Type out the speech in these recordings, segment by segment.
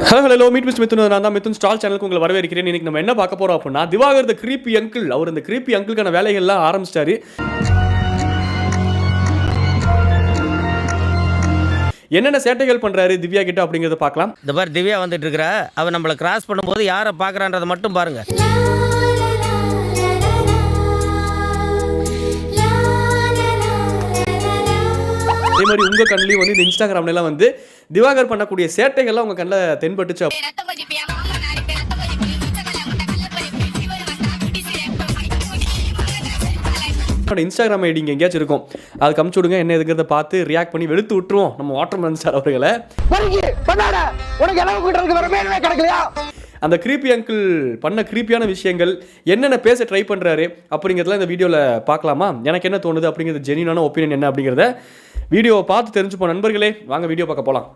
Hello meet mister Mithun. நான் தான் Mithun stall சேனலுக்கு உங்களை வரவேற்கிறேன். இன்னைக்கு நம்ம என்ன பார்க்க போறோம் அப்படின்னா, திவாகர் த கிரீப்பி அங்கிள். அவர் இந்த கிரீப்பி அங்கிள்கான வேலைகள்லாம் ஆரம்பிச்சிட்டாரு. என்னென்ன சேட்டைகள் பண்றாரு திவ்யா கிட்ட அப்படிங்கறத பார்க்கலாம். இந்த மாதிரி திவ்யா வந்துட்டு இருக்கிற அவ நம்மளை கிராஸ் பண்ணும்போது யாரை பார்க்கறான்றதை மட்டும் பாருங்க. அதே மாதிரி உங்க கண்ணிலையும் வந்து இந்த இன்ஸ்டாகிராம்ல எல்லாம் வந்து திவாகர் பண்ணக்கூடிய சேட்டைகள்லாம் உங்க கண்ணில் தென்பட்டுச்சு. இன்ஸ்டாகிராம் ஐடி எங்கேயாச்சும் இருக்கும், அது கமிச்சு விடுங்க. என்ன எதுங்கிறத பார்த்து ரியாக்ட் பண்ணி வெளுத்து விட்டுருவோம் நம்ம வாட்டர்மேன் சார் அவர்களை. அந்த கிரீப்பி அங்கிள் பண்ண கிரீப்பியான விஷயங்கள் என்னென்ன பேச ட்ரை பண்ணுறாரு அப்படிங்கிறதுலாம் இந்த வீடியோவில் பார்க்கலாமா? எனக்கு என்ன தோணுது அப்படிங்கிறது ஜெனியூனான ஒப்பீனியன் என்ன அப்படிங்கிறத வீடியோவை பார்த்து தெரிஞ்சுப்போம். நண்பர்களே, வாங்க வீடியோ பார்க்க போகலாம்.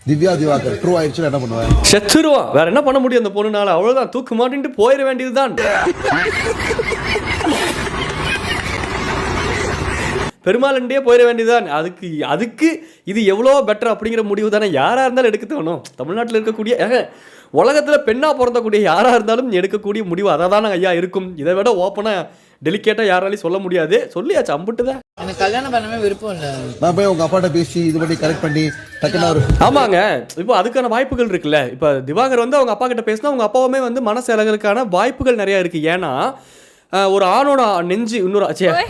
திவ்யா திவாகர் ட்ரூ ஆயிடுச்சு என்ன பண்ணுவேன்? செத்துருவா. வேற என்ன பண்ண முடியும் அந்த பொண்ணுனால? அவ்வளவுதான், தூக்கு மாட்டிட்டு போயிட வேண்டியதுதான். பெருமாளண்டே போயிட வேண்டியதுதான். அதுக்கு இது எவ்வளோ பெட்டர் அப்படிங்கிற முடிவு தானே யாராக இருந்தாலும் எடுக்க தோணும். தமிழ்நாட்டில் இருக்கக்கூடிய உலகத்தில் பெண்ணாக பிறந்தக்கூடிய யாராக இருந்தாலும் எடுக்கக்கூடிய முடிவு அதை தான் ஐயா இருக்கும். இதை விட ஓப்பனாக டெலிகேட்டாக யாராலையும் சொல்ல முடியாது. சொல்லியாச்சு, அம்பிட்டு தான். எனக்கு கல்யாணம் பண்ணவே விருப்பம் இல்லை. நான் போய் உங்க அப்பாட்ட பேசி இது பண்ணி கரெக்ட் பண்ணி டக்குனு. ஆமாங்க, இப்போ அதுக்கான வாய்ப்புகள் இருக்குல்ல. இப்போ திவாகர் வந்து அவங்க அப்பா கிட்ட பேசினா அவங்க அப்பாவுமே வந்து மனசலகளுக்கான வாய்ப்புகள் நிறையா இருக்குது. ஏன்னா ஒரு ஆணோட நெஞ்சு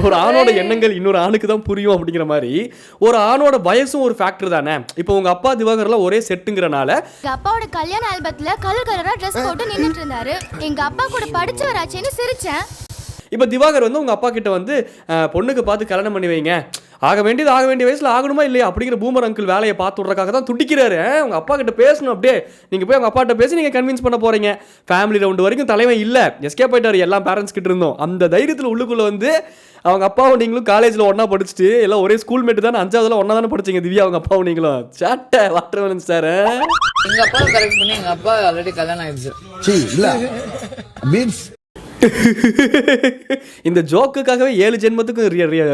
ஒரு ஆணோட எண்ணங்கள் இன்னொரு ஆணுக்கு தான் புரியும் அப்படிங்கிற மாதிரி ஒரு ஆணோட வயசும் ஒரு ஃபேக்டர் தானே. இப்போ உங்க அப்பா திவாகர்லாம் ஒரே செட்டுங்கிறனால எங்க அப்பாவோட கல்யாண ஆல்பத்துல கலர் கலரா ட்ரெஸ் போட்டு நின்னுட்டு இருந்தாரு. எங்க அப்பா கூட படிச்சவராச்சேன்னு சிரிச்சேன். இப்போ திவாகர் வந்து உங்க அப்பா கிட்ட வந்து பொண்ணுக்கு பார்த்து கல்யாணம் பண்ணி வைங்க, ஆக வேண்டிய வயசுல ஆகணுமா இல்லையா அப்படிங்கிற பூமர் அங்கிள் வேலையை பார்த்து விட்றதுக்காக தான் துடிக்கிறாரு. உங்க அப்பா கிட்ட பேசணும். அப்படியே நீங்க போய் அவங்க அப்பாட்ட பேசி நீங்க கன்வின்ஸ் பண்ண போறீங்க. ஃபேமிலி ரவுண்டு வரைக்கும் தலைவன் இல்லை, எஸ்கேப் ஆயிட்டாரு எல்லா பேரண்ட்ஸ் கிட்ட இருந்தோம். அந்த தைரியத்தில் உள்ளுக்குள்ள வந்து அவங்க அப்பாவும் நீங்களும் காலேஜில் ஒன்றா படிச்சுட்டு எல்லாம் ஒரே ஸ்கூல் மேட்டு தானே, 5ஆவதுல ஒன்றா தானே படிச்சிங்க திவ்யா அவங்க அப்பாவும் நீங்களும். சாட்டை வாட்டர்மேன் சார். எங்க அப்பா கரெக்ட் பண்ணி எங்க அப்பா ஆல்ரெடி கல்யாணம் ஆயிடுச்சு. இல்ல மீன்ஸ் இந்த ஜோக்குக்காகவே 7 ஜென்மத்துக்கும்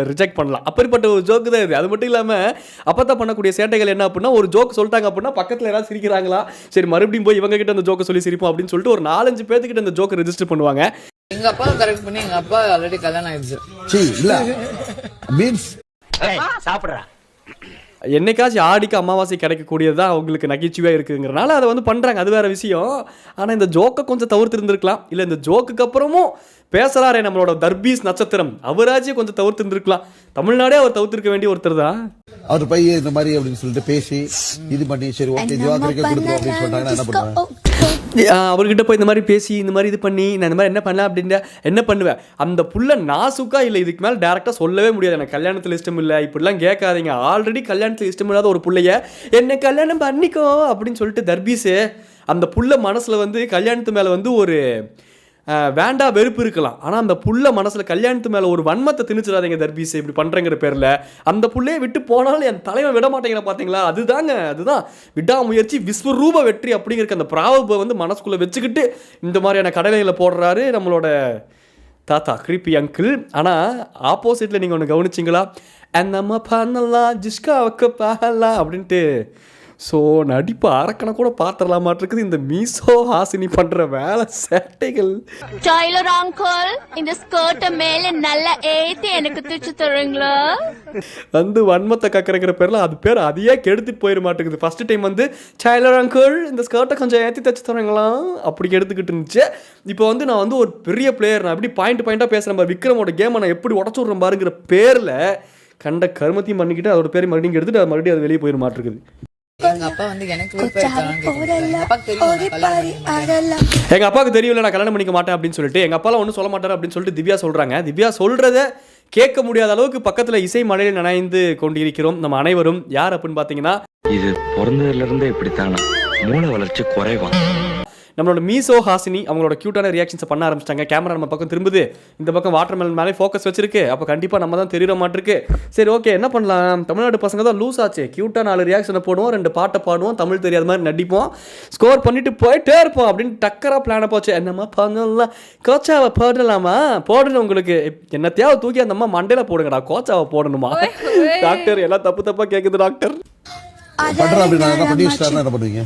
ரிஜெக்ட் பண்ணலாம். அப்படிப்பட்ட ஒரு ஜோக்கு தான் இது. அது மட்டும் இல்லாமல் அப்பதான் பண்ணக்கூடிய சேட்டைகள் என்ன அப்படின்னா, ஒரு ஜோக் சொல்லிட்டாங்க அப்படின்னா பக்கத்தில் யாராவது சிரிக்கிறாங்களா, சரி மறுபடியும் போய் இவங்க கிட்ட அந்த ஜோக்கை சொல்லி சிரிப்போம் அப்படின்னு சொல்லிட்டு ஒரு 4-5 பேர்த்துக்கிட்ட அந்த ஜோக்கை ரெஜிஸ்டர் பண்ணுவாங்க. எங்க அப்பா கரெக்ட் பண்ணி எங்க அப்பா ஆல்ரெடி கல்யாணம் ஆயிடுச்சு. இல்ல மீன்ஸ் சாப்பிடுறா என்னைக்காச்சும் ஆடிக்கு அமாவாசை கிடைக்கக்கூடியதான் அவங்களுக்கு நகைச்சுவையாக இருக்குங்கிறனால அதை வந்து பண்ணுறாங்க. அது வேறு விஷயம். ஆனால் இந்த ஜோக்கை கொஞ்சம் தவிர்த்து இருந்திருக்கலாம். இல்லை இந்த ஜோக்குக்கு அப்புறமும் பேசுகிறாரே நம்மளோட தர்பீஸ் நட்சத்திரம், அவராச்சும் கொஞ்சம் தவிர்த்து இருந்திருக்கலாம். தமிழ்நாடே அவர் தவிர்த்திருக்க வேண்டிய ஒருத்தர் தான். அவர் பையன் இந்த மாதிரி அப்படின்னு சொல்லிட்டு பேசி இது பண்ணி சரி ஓகே திவாகருக்கு கொடுக்கும் அப்படின்னு சொன்னாங்கன்னா என்ன பண்ணுவேன்? அவர்கிட்ட போய் இந்த மாதிரி பேசி இந்த மாதிரி இது பண்ணி நான் இந்த மாதிரி என்ன பண்ணலாம் அப்படின்ற என்ன பண்ணுவேன்? அந்த புள்ள நாசுக்கா இல்லை, இதுக்கு மேலே டேரெக்டாக சொல்லவே முடியாது. எனக்கு கல்யாணத்தில் இஷ்டம் இல்லை இப்படிலாம் கேட்காதீங்க. ஆல்ரெடி கல்யாணத்தில் இஷ்டம் இல்லாத ஒரு பிள்ளைய என்ன கல்யாணம் பண்ணிக்கோ அப்படின்னு சொல்லிட்டு தர்பீஸு அந்த புள்ள மனசில் வந்து கல்யாணத்து மேலே வந்து ஒரு வேண்டா வெறுப்பு இருக்கலாம். ஆனால் அந்த புள்ள மனசில் கல்யாணத்து மேலே ஒரு வன்மத்தை திணிச்சிடாதீங்க தர்பீஸ் இப்படி பண்ணுறங்கிற பேரில். அந்த புள்ளையை விட்டு போனாலும் என் தலைவன் விட மாட்டேங்கிற பார்த்தீங்களா? அதுதான் விடாமுயற்சி விஸ்வரூப வெற்றி அப்படிங்கிற அந்த பிராவபை வந்து மனசுக்குள்ளே வச்சுக்கிட்டு இந்த மாதிரியான கடலைகளை போடுறாரு நம்மளோட தாத்தா கிரீப்பி அங்கிள். ஆனால் ஆப்போசிட்டில் நீங்கள் ஒன்று கவனிச்சிங்களா? நம்ம பண்ணலாம் ஜிஸ்காவுக்கு பாகலாம் அப்படின்ட்டு. ஸோ நடிப்பு அரக்கணை கூட பார்த்துடலாமாட்டிருக்குது இந்த மீசோ ஹாசினி பண்ணுற வேலை சேட்டைகள். டெய்லர் அங்கிள், இந்த ஸ்கர்ட்டை மேல நல்லா ஏத்தி எனக்கு தூச்சு தருவீங்களா? வந்து வன்மத்தை கக்கறங்கிற பேரில் அது பேர் அதையே கெடுத்துட்டு போயிட மாட்டேங்குது. ஃபர்ஸ்ட் டைம் வந்து டெய்லர் அங்கிள் இந்த ஸ்கர்ட்டை கொஞ்சம் ஏற்றி தச்சு தருவீங்களா அப்படி எடுத்துக்கிட்டு இருந்துச்சு. இப்போ வந்து நான் வந்து ஒரு பெரிய பிளேயர், நான் எப்படி பாயிண்டாக பேசுகிறேன் பாரு, விக்ரமோட கேமை நான் எப்படி உடச்சு விட்றேன் பாருங்கிற பேரில் கண்ட கருமத்தையும் பண்ணிக்கிட்டு அதோட பேரை மறுபடியும் எடுத்துட்டு மறுபடியும் அது வெளியே போயிட மாட்டிருக்குது. எங்க அப்பா வந்து எனக்கு எங்க அப்பாவுக்கு தெரியல நான் கல்யாணம் பண்ணிக்க மாட்டேன் அப்படின்னு சொல்லிட்டு. எங்க அப்பாலாம் ஒன்றும் சொல்ல மாட்டாரு அப்படின்னு சொல்லிட்டு திவ்யா சொல்றாங்க. திவ்யா சொல்றத கேட்க முடியாத அளவுக்கு பக்கத்துல இசை மழையில் நனைந்து கொண்டிருக்கிறோம் நம்ம அனைவரும். யார் அப்படின்னு பாத்தீங்கன்னா, இது பிறந்ததுல இருந்தே இப்படித்தானா, மூளை வளர்ச்சி குறைவா. நம்மளோட மீசோ ஹாசினி அவங்களோட க்யூட்டான ரியாக்ஷன்ஸை பண்ண ஆரம்பிச்சிட்டாங்க. கேமரா நம்ம பக்கம் திரும்புது, இந்த பக்கம் வாட்டர்மெலன் மேலே ஃபோக்கஸ் வச்சிருக்கு. அப்போ கண்டிப்பாக நம்ம தான் தெரியற மாட்டிருக்கு. சரி ஓகே என்ன பண்ணலாம், தமிழ்நாடு பசங்க தான் லூஸ் ஆச்சு, க்யூட்டாக 4 ரியாக்ஷனை போடுவோம், 2 பாட்டை பாடுவோம், தமிழ் தெரியாத மாதிரி நடிப்போம், ஸ்கோர் பண்ணிட்டு போயிட்டே இருப்போம் அப்படின்னு டக்கராக பிளானை போச்சு. என்னம்மா பண்ணலாம், கோச்சாவை போடலாமா? போடணும் உங்களுக்கு என்னத்தையாவது தூக்கி அந்த அம்மா மண்டையில் போடுங்கடா, கோச்சாவை போடணுமா? டாக்டர் எல்லாம் தப்பு தப்பாக கேட்குது டாக்டர். பண்றா அப்படின்னா என்ன பண்ணி வச்சிட்டாருன்னா என்ன பண்ணுவீங்க?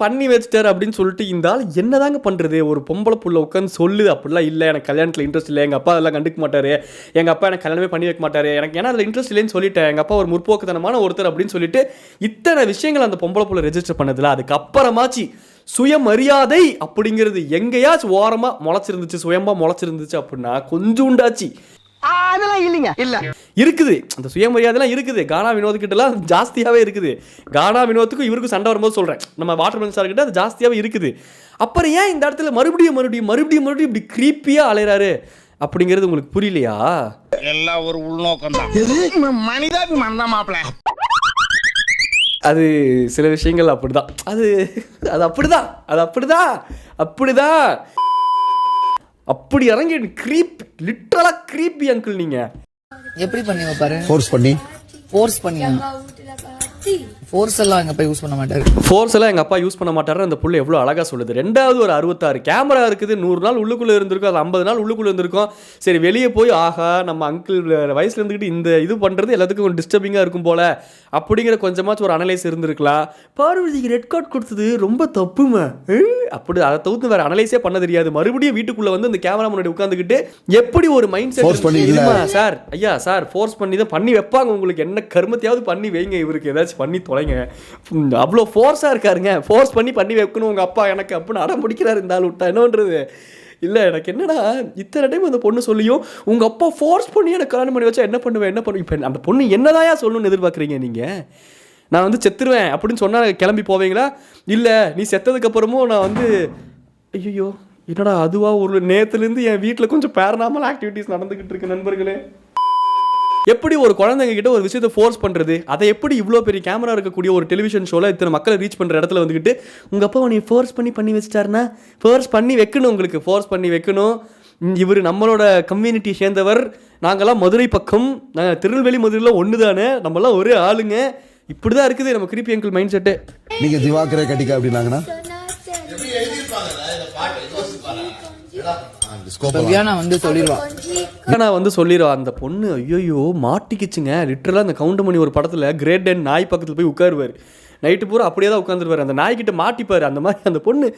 பண்ணி வச்சிட்டாரு அப்படின்னு சொல்லிட்டு இந்த ஆள் என்னதாங்க பண்றது? ஒரு பொம்பளை புள்ள உட்காந்து சொல்லுது அப்படிலாம் இல்லை, எனக்கு கல்யாணத்தில் இன்ட்ரெஸ்ட் இல்லை, எங்கள் அப்பா அதெல்லாம் கண்டுக்க மாட்டாரு, எங்கள் அப்பா எனக்கு கல்யாணமே பண்ணி வைக்க மாட்டாரு, எனக்கு ஏன்னா அதில் இன்ட்ரெஸ்ட் இல்லைன்னு சொல்லிட்டேன், எங்கள் அப்பா ஒரு முற்போக்குத்தனமான ஒருத்தர் அப்படின்னு சொல்லிட்டு இத்தனை விஷயங்கள் அந்த பொம்பளை புள்ள ரெஜிஸ்டர் பண்ணதில்ல. அதுக்கப்புறமாச்சு சுயமரியாதை அப்படிங்கிறது எங்கேயாச்சும் ஓரமாக முளைச்சிருந்துச்சு, சுயமாக முளைச்சிருந்துச்சு அப்படின்னா கொஞ்சோண்டாச்சு அதெல்லாம் இல்லைங்க. இல்ல இருக்குது. அந்த சுயமரியாதைலாம் இருக்குது. கானா வினோத் கிட்டலாம் ஜாஸ்தியாகவே இருக்குது. கானா வினோத்துக்கும் இவருக்கும் சண்டை வரும்போது சொல்கிறேன், நம்ம வாட்டர்மெலன் சார் கிட்ட அது ஜாஸ்தியாகவே இருக்குது. அப்புறம் ஏன் இந்த இடத்துல மறுபடியும் இப்படி க்ரீப்பியாக அலையிறாரு அப்படிங்கிறது உங்களுக்கு புரியலையா? எல்லாம் ஒரு உள்நோக்கம் தான். மனிதாபிமானம் தான் மாப்பிள்ள. அது சில விஷயங்கள் அப்படிதான். அது அப்படிதான் அப்படி இறங்கி க்ரீப், லிட்டரலா க்ரீப்பி அங்கிள். நீங்க எப்படி பண்ணி வைப்பாரு? ஃபோர்ஸ் பண்ணி ஃபோர்ஸ் எல்லாம் எங்க அப்பா யூஸ் பண்ண மாட்டாரு. ஃபோர்ஸ் எல்லாம் எங்கள் அப்பா யூஸ் பண்ண மாட்டாரு. அந்த புள்ள எவ்வளோ அழகாக சொல்லுது. ரெண்டாவது ஒரு 66 கேமரா இருக்குது, 100 நாள் உள்ளுக்குள்ளே இருந்திருக்கும், அது 50 நாள் உள்ளுக்குள்ளே இருந்திருக்கும். சரி வெளியே போய் ஆஹா நம்ம அங்கிள் வயசில் இருந்துக்கிட்டு இந்த இது பண்ணுறது எல்லாத்துக்கும் கொஞ்சம் டிஸ்டர்பிங்காக இருக்கும் போல் அப்படிங்கிற கொஞ்சமாச்சும் ஒரு அனலைஸ் இருந்திருக்கலாம். பார்வதிக்கு ரெட் கார்டு கொடுத்தது ரொம்ப தப்புமா அப்படி அதை தவிர்த்து வேறு அனலைஸே பண்ண தெரியாது. மறுபடியும் வீட்டுக்குள்ளே வந்து அந்த கேமரா முன்னாடி உட்காந்துக்கிட்டு எப்படி ஒரு மைண்ட் செட் சார் ஐயா சார் ஃபோர்ஸ் பண்ணி தான் பண்ணி வைப்பாங்க. உங்களுக்கு என்ன கருமத்தையாவது பண்ணி வைங்க, இவருக்கு ஏதாச்சும் பண்ணி தொலைங்க. அவ்வளோ ஃபோர்ஸாக இருக்காருங்க, ஃபோர்ஸ் பண்ணி வைக்கணும் உங்கள் அப்பா எனக்கு அப்படின்னு அடம் பிடிக்கிறாரு. இந்த ஆள் விட்டா என்ன பண்ணுறது? இல்லை எனக்கு என்னன்னா இத்தனை டைம் அந்த பொண்ணு சொல்லியும் உங்கள் அப்பா ஃபோர்ஸ் பண்ணி எனக்கு கல்யாணம் பண்ணி வச்சா என்ன பண்ணுவேன் இப்போ அந்த பொண்ணு என்னதாயா சொல்லணும்னு எதிர்பார்க்குறீங்க நீங்கள்? நான் வந்து செத்துருவேன் அப்படின்னு சொன்னால் கிளம்பி போவீங்களா? இல்லை நீ செத்ததுக்கப்புறமும் நான் வந்து ஐயோ என்னடா அதுவா ஒரு நேற்றுலேருந்து என் வீட்டில் கொஞ்சம் பேரனாமல் ஆக்டிவிட்டீஸ் நடந்துக்கிட்டு இருக்கு நண்பர்களே. எப்படி ஒரு குழந்தைங்க கிட்ட ஒரு விஷயத்தை ஃபோர்ஸ் பண்ணுறது, அதை எப்படி இவ்வளோ பெரிய கேமரா இருக்கக்கூடிய ஒரு டெலிவிஷன் ஷோவில் இத்தனை மக்களை ரீச் பண்ணுற இடத்துல வந்துக்கிட்டு உங்கள் அப்பா நீ ஃபோர்ஸ் பண்ணி வச்சிட்டாருன்னா ஃபோர்ஸ் பண்ணி வைக்கணும், உங்களுக்கு ஃபோர்ஸ் பண்ணி வைக்கணும். இவர் நம்மளோட கம்யூனிட்டி சேர்ந்தவர், நாங்கள்லாம் மதுரை பக்கம், நாங்கள் திருநெல்வேலி மதுரையில் ஒன்று தானே, நம்மளாம் ஒரே ஆளுங்க. இப்படி தான் இருக்குது நம்ம கிரிப்பி அங்கிள் மைண்ட் செட்டு. நீங்கள் திவாகரே கட்டிக்க அப்படின்னாங்கன்னா வியானா வந்து சொல்லிடுவா அந்த பொண்ணு. ஐயோ மாட்டிக்கிச்சுங்க லிட்டரலாக. அந்த கவுண்டமணி ஒரு படத்தில் கிரேட் டென் நாய் பக்கத்தில் போய் உட்காருவார், நைட்டு பூரா அப்படியே தான் உட்காந்துருவார், அந்த நாய்கிட்ட மாட்டிப்பார். அந்த மாதிரி அந்த பொண்ணு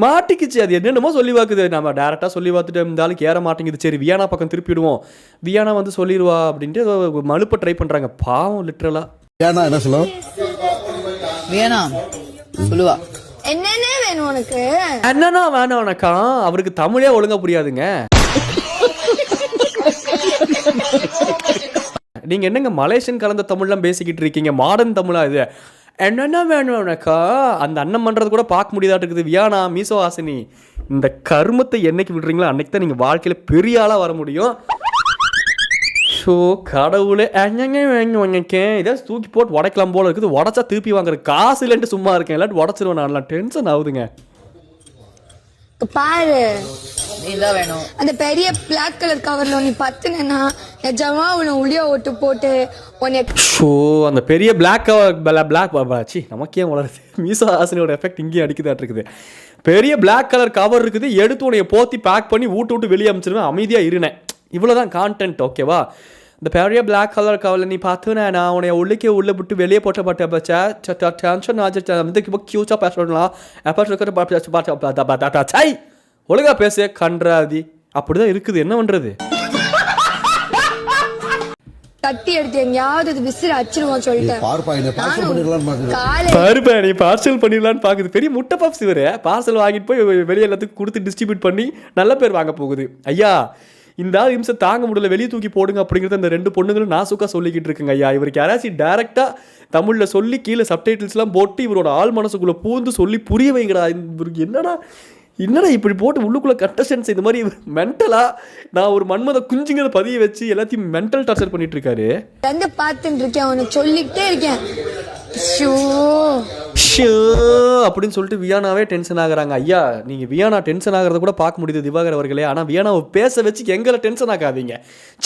மாட்டிக்கிச்சு. அது என்னென்னமோ சொல்லி பார்க்குது, நம்ம டேரெக்டாக சொல்லி பார்த்துட்டு இருந்தாலும் கேர மாட்டேங்குது. சரி வியானா பக்கம் திருப்பிடுவோம், வியானா வந்து சொல்லிடுவா அப்படின்ட்டு மழுப்ப ட்ரை பண்ணுறாங்க. பாவம் லிட்டரலாக. வியானா என்ன சொல்லுவோம்? வியானா சொல்லுவா என்னென்ன வேணும் உனக்கு? என்னன்னா வேணாம் உனக்கா? அவருக்கு தமிழே ஒழுங்கா புரியாதுங்க. நீங்க என்னங்க மலேசியன் கலந்த தமிழ்லாம் பேசிக்கிட்டு இருக்கீங்க? மாடர்ன் தமிழா இது? என்னென்ன வேணும் உனக்கா? அந்த அண்ணன் பண்றது கூட பார்க்க முடியாதாட்டு இருக்குது. வியானா மீசோ ஹாசினி, இந்த கருமத்தை என்னைக்கு விடுறீங்களோ அன்னைக்கு தான் நீங்க வாழ்க்கையில பெரிய ஆளா வர முடியும். ஸோ கடவுளே இதை தூக்கி போட்டு உடைக்கலாம் போல இருக்குது. உடச்சா திருப்பி வாங்குற காசு இல்லைன்ட்டு சும்மா இருக்கேன், இல்லாட்டி உடச்சிருவேன். நான் டென்ஷன் ஆகுதுங்க. பாரு நீதான் வேணும். அந்த பெரிய பிளாக் கலர் கவர்ல நீ பத்துனா நிஜமா உன்னை உளிய ஓட்டு போட்டு ஷோ அந்த பெரிய பிளாக் பிளாக் சி நமக்கே வளருது. மீசோ ஹாசினியோட எஃபெக்ட் இங்கேயும் அடிக்குதாட்டு இருக்குது. பெரிய பிளாக் கலர் கவர் இருக்குது, எடுத்து உனைய போத்தி பேக் பண்ணி விட்டு வெளியே அமிச்சிருவேன், அமைதியாக இருந்தேன். இவ்வளோதான் கான்டென்ட், ஓகேவா? இந்த பெரிய பிளாக் கலர் கவலை நீ பார்த்துனா நான் உன்னை உள்ளே விட்டு வெளியே போட்ட பச்சா டென்ஷன் வந்து கியூச்சா பேசலாம். ஒழுங்கா பேச கன்றாதி. அப்படிதான் இருக்குது, என்ன பண்றது? தட்டி எடுத்து எங்கயாவது விசிறு அச்சிருவோம் சொல்லிட்டு பாருப்பா நீ பார்சல் பண்ணிடலான்னு பாக்குது. பெரிய முட்டை பப்ஸ் இவரு பார்சல் வாங்கிட்டு போய் வெளியே எல்லாத்துக்கும் கொடுத்து டிஸ்ட்ரிபியூட் பண்ணி நல்ல பேர் வாங்க போகுது. ஐயா இந்த நிமிஷம் தாங்க முடியல, வெளியே தூக்கி போடுங்க அப்படிங்கிறது அந்த ரெண்டு பொண்ணுங்களும் நாசுக்கா சொல்லிக்கிட்டு இருக்குங்க. ஐயா இவருக்கு யாராச்சும் டேரக்டா தமிழ்ல சொல்லி கீழே சப்டைட்டில்ஸ்லாம் போட்டு இவரோட ஆள் மனசுக்குள்ள பூந்து சொல்லி புரிய வைங்கடா. இவருக்கு என்னடா இப்படி போட்டு உள்ளுக்குள்ள கண்டஸ்டன்ஸ் இந்த மாதிரி மென்டலா நான் ஒரு மன்மத குஞ்சுங்கிற பதிய வச்சு எல்லாத்தையும் மென்டல் டார்ச்சர் பண்ணிட்டு இருக்காரு. பார்த்துட்டு இருக்கேன், அவனை சொல்லிக்கிட்டே இருக்கேன் அப்படின்னு சொல்லிட்டு வியானாவே டென்ஷன் ஆகுறாங்க. ஐயா நீங்க வியானா டென்ஷன் ஆகிறத கூட பார்க்க முடியுது திவாகர் அவர்களே. ஆனா வியானாவை பேச வச்சு எங்களை டென்ஷன் ஆகாதீங்க.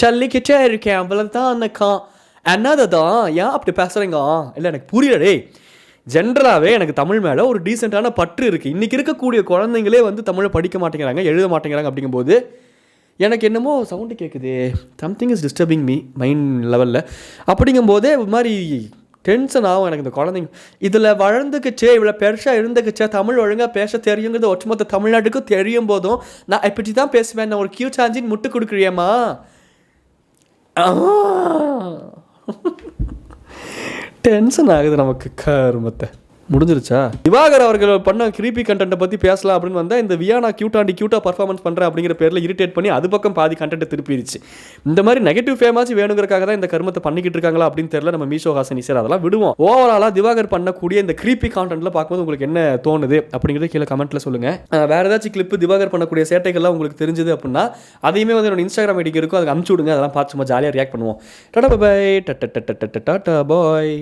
சொல்லிக்கிட்டே இருக்கேன் அவ்வளவுதான். அண்ணக்கா என்னதான் ஏன் அப்படி பேசுறீங்க? இல்லை எனக்கு புரியலே. ஜென்ரலாகவே எனக்கு தமிழ் மேலே ஒரு டீசெண்டான பற்று இருக்குது. இன்றைக்கி இருக்கக்கூடிய குழந்தைங்களே வந்து தமிழை படிக்க மாட்டேங்கிறாங்க, எழுத மாட்டேங்கிறாங்க. அப்படிங்கும்போது எனக்கு என்னமோ சவுண்டு கேட்குது, something is disturbing me mind லெவலில். அப்படிங்கும்போதே இது மாதிரி டென்ஷன் ஆகும் எனக்கு இந்த குழந்தைங்க இதில் வளர்ந்துக்குச்சே இவ்வளோ பெருசாக இருந்துக்குச்சே தமிழ் ஒழுங்காக பேச தெரியுங்கிறது ஒட்டுமொத்த தமிழ்நாட்டுக்கும் தெரியும் போதும் நான் இப்படி தான் பேசுவேன், நான் ஒரு கியூட் சாஞ்சின்னு முட்டு கொடுக்குறியம்மா. டென்ஷன் ஆகுது நமக்கு கருமத்தை. முடிஞ்சிருச்சா? திவாகர் அவர்கள் பண்ண கிரீப்பி கண்டென்ட்டை பற்றி பேசலாம் அப்படின்னு வந்தால் இந்த வியானா கியூட்டாக பர்ஃபார்மன்ஸ் பண்ணுறேன் அப்படிங்கிற பேரில் இரிட்டேட் பண்ணி அது பக்கம் பாதி கண்டென்ட்டை திருப்பிடுச்சு. இந்த மாதிரி நெகட்டிவ் ஃபேமாச்சு வேணுங்கிறக்காக தான் இந்த கருமத்தை பண்ணிக்கிட்டு இருக்காங்களா அப்படின்னு தெரியல. நம்ம மீஷோ ஹாசன் சார் அதெல்லாம் விடுவோம். ஓவராலாக திவாகர் பண்ணக்கூடிய இந்த கிரீப்பி கான்டென்ட்டில் பார்க்கும்போது உங்களுக்கு என்ன தோணுது அப்படிங்கிறது கீழே கமெண்ட்டில் சொல்லுங்கள். வேறு ஏதாச்சும் கிளிப்பு திவாகர் பண்ணக்கூடிய சேட்டைகள்லாம் உங்களுக்கு தெரிஞ்சது அப்படின்னா அதையுமே வந்து என்னோட இன்ஸ்டாகிராம் ஐடிக்கு இருக்கும், அதுக்கு அனுப்பிச்சு விடுங்க. அதெல்லாம் பார்த்து சும்மா ஜாலியாக ரியாக்ட் பண்ணுவோம். டாடா பாய். டாடா பாய்.